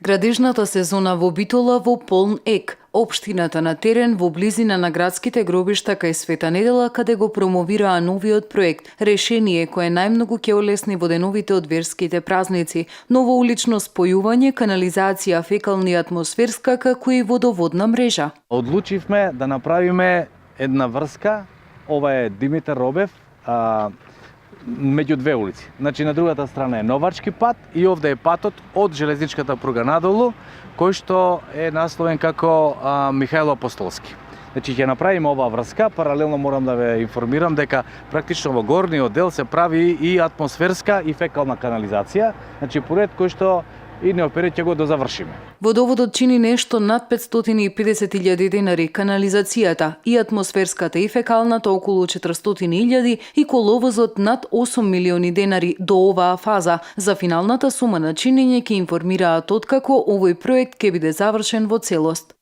Градежната сезона во Битола во полн ек. Општината на терен во близина на градските гробишта кај Света Недела, каде го промовираа новиот проект, решение кое најмногу ќе олесни воденовите од верските празници, ново улично спојување, канализација фекална и атмосферска, како и водоводна мрежа. Одлучивме да направиме една врска, ова е Димитар Робев, меѓу две улици. Значи на другата страна е Новачки пат и овде е патот од железничката пруга надолу, кој што е насловен како Михајло Апостолски. Значи ќе направиме оваа врска, паралелно морам да ве информирам дека практично во горниот дел се прави и атмосферска и фекална канализација, значи поред кој што и неоперет ќе го дозавршиме. Водоводот чини нешто над 550.000 денари, канализацијата и атмосферската и фекалната околу 400.000 и коловозот над 8 милиони денари до оваа фаза. За финалната сума на чинење ќе информираат откако овој проект ќе биде завршен во целост.